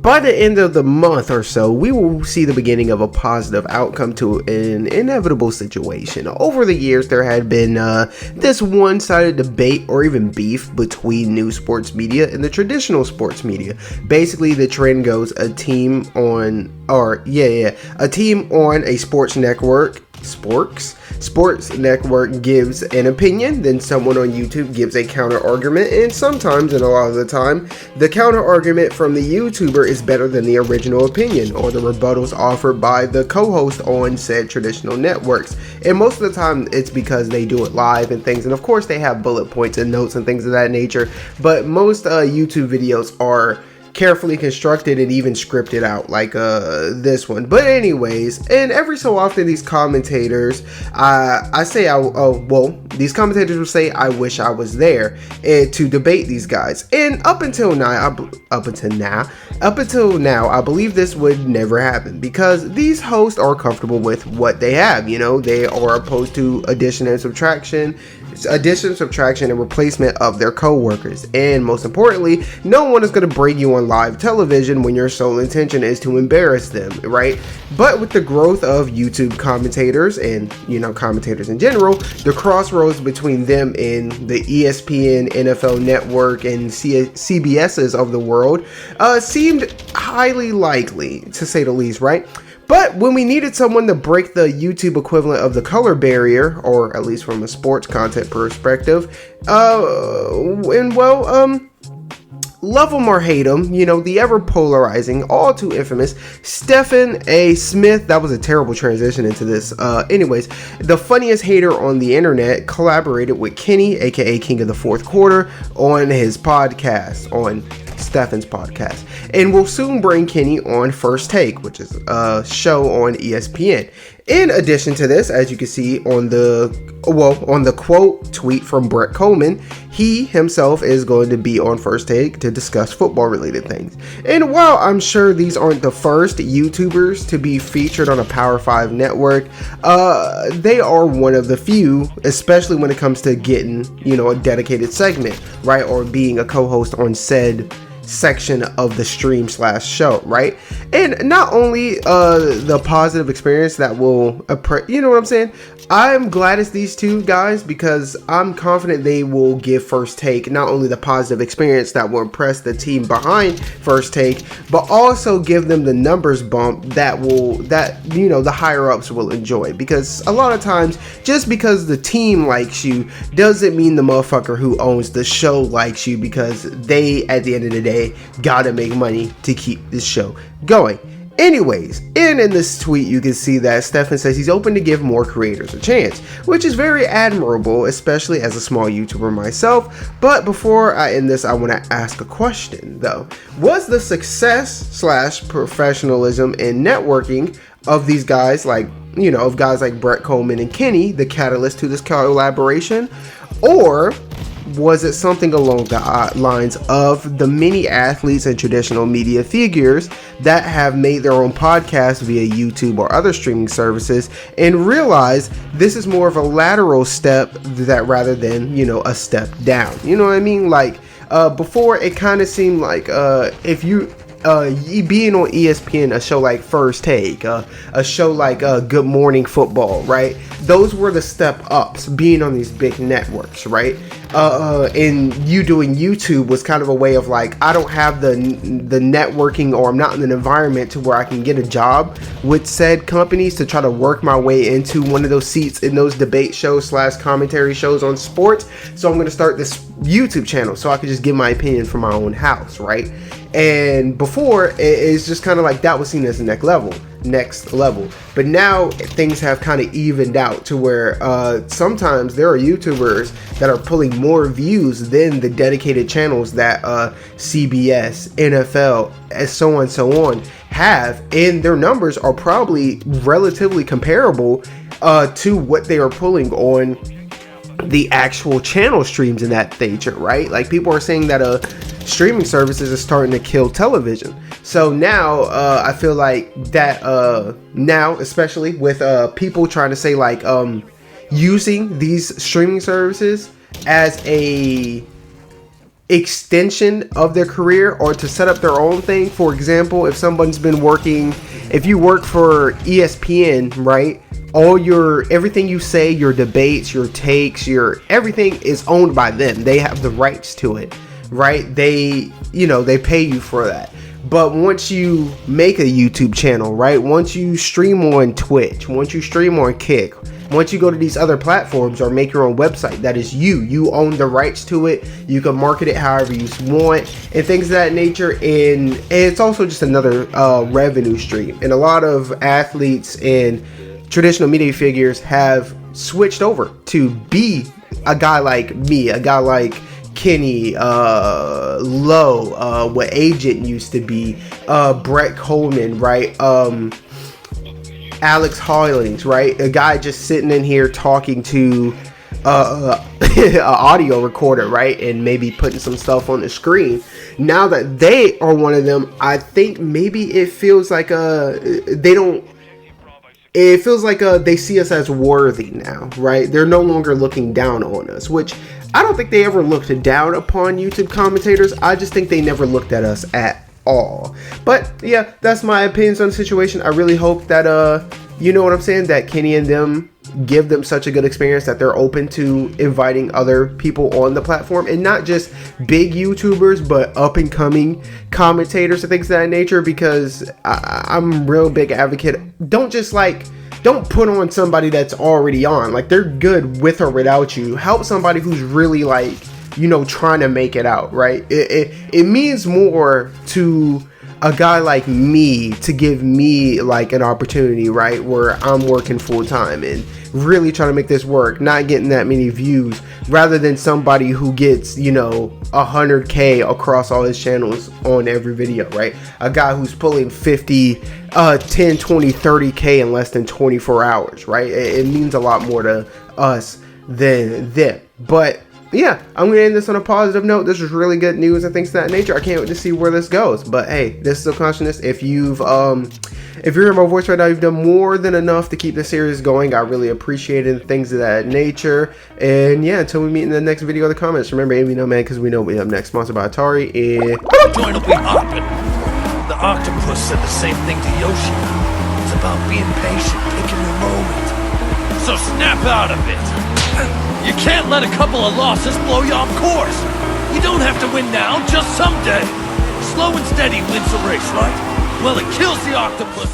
By the end of the month or so, we will see the beginning of a positive outcome to an inevitable situation. Over the years, there had been this one-sided debate or even beef between new sports media and the traditional sports media. Basically, the trend goes a team on a sports network gives an opinion, then someone on YouTube gives a counter argument, and sometimes, and a lot of the time, the counter argument from the YouTuber is better than the original opinion or the rebuttals offered by the co-host on said traditional networks. And most of the time it's because they do it live and things, and of course they have bullet points and notes and things of that nature, but most YouTube videos are carefully constructed and even scripted out like this one. But anyways, and every so often these commentators these commentators will say I wish I was there and to debate these guys. And up until now I believe this would never happen because these hosts are comfortable with what they have. They are opposed to addition, subtraction and replacement of their co-workers, and most importantly, no one is going to bring you on live television when your sole intention is to embarrass them, right? But with the growth of YouTube commentators and commentators in general, the crossroads between them and the ESPN, NFL Network, and CBS's of the world seemed highly likely, to say the least, right? But when we needed someone to break the YouTube equivalent of the color barrier, or at least from a sports content perspective, love him or hate him, the ever polarizing, all too infamous Stephen A. Smith. That was a terrible transition into this. Anyways, the funniest hater on the internet collaborated with Kenny, aka King of the Fourth Quarter, on his podcast, on Stephen's podcast, and we'll soon bring Kenny on First Take, which is a show on ESPN. In addition to this, as you can see on the quote tweet from Brett Khollmann, he himself is going to be on First Take to discuss football related things. And while I'm sure these aren't the first YouTubers to be featured on a Power 5 network, they are one of the few, especially when it comes to getting, a dedicated segment, right? Or being a co-host on said section of the stream/show, right? And not only the positive experience that will I'm glad it's these two guys because I'm confident they will give First Take not only the positive experience that will impress the team behind First Take, but also give them the numbers bump that the higher ups will enjoy. Because a lot of times, just because the team likes you doesn't mean the motherfucker who owns the show likes you, because they, at the end of the day, gotta make money to keep this show going. Anyways, and in this tweet you can see that Stephen says he's open to give more creators a chance, which is very admirable, especially as a small YouTuber myself. But before I end this, I want to ask a question though. Was the success/professionalism and networking of these guys, of guys like Brett Khollmann and Kenny, the catalyst to this collaboration? Or was it something along the lines of the many athletes and traditional media figures that have made their own podcasts via YouTube or other streaming services and realized this is more of a lateral step that rather than, a step down? You know what I mean? Before it kind of seemed like if you being on ESPN, a show like First Take, a show like Good Morning Football, right? Those were the step ups, being on these big networks, right? And you doing YouTube was kind of a way of I don't have the networking, or I'm not in an environment to where I can get a job with said companies to try to work my way into one of those seats in those debate shows/commentary shows on sports. So I'm going to start this YouTube channel so I could just give my opinion from my own house, right? And before, it's just kind of that was seen as the next level. But now things have kind of evened out to where sometimes there are YouTubers that are pulling more views than the dedicated channels that CBS, NFL, and so on have, and their numbers are probably relatively comparable to what they are pulling on the actual channel streams in that nature, right? People are saying that streaming services are starting to kill television. So now I feel like that now, especially with people trying to say using these streaming services as a extension of their career or to set up their own thing. For example, if someone's been working, if you work for ESPN, right? Everything you say, your debates, your takes, your everything is owned by them. They have the rights to it, right? They pay you for that. But once you make a YouTube channel, right? Once you stream on Twitch, once you stream on Kick, once you go to these other platforms or make your own website, that is you own the rights to it. You can market it however you want and things of that nature. And it's also just another revenue stream. And a lot of athletes and traditional media figures have switched over to be a guy like me, a guy like Kenny, Lowe, what Agent used to be, Brett Khollmann, right? Alex Hollings, right? A guy just sitting in here talking to an audio recorder, right? And maybe putting some stuff on the screen. Now that they are one of them, I think maybe it feels like they see us as worthy now, right? They're no longer looking down on us, which I don't think they ever looked down upon YouTube commentators. I just think they never looked at us at all. But yeah, that's my opinions on the situation. I really hope that you know what I'm saying, that Kenny and them give them such a good experience that they're open to inviting other people on the platform, and not just big YouTubers but up and coming commentators and things of that nature, because I'm a real big advocate. Don't put on somebody that's already on. Like, they're good with or without you. Help somebody who's really trying to make it out, right? It means more to a guy like me to give me an opportunity, right, where I'm working full time and really trying to make this work, not getting that many views, rather than somebody who gets 100K across all his channels on every video, right? A guy who's pulling 50, 10, 20, 30K in less than 24 hours, right? It means a lot more to us than them. But yeah, I'm going to end this on a positive note. This was really good news and things of that nature. I can't wait to see where this goes. But hey, this is Still Consciousness. If you're hearing my voice right now, you've done more than enough to keep the series going. I really appreciate it and things of that nature. And yeah, until we meet in the next video or the comments, remember, ain't we no man, because we know we up next. Sponsored by Atari. And joint will be hopping. The octopus said the same thing to Yoshi. It's about being patient, taking your moment. So snap out of it. You can't let a couple of losses blow you off course. You don't have to win now, just someday. Slow and steady wins the race, right? Well, it kills the octopus.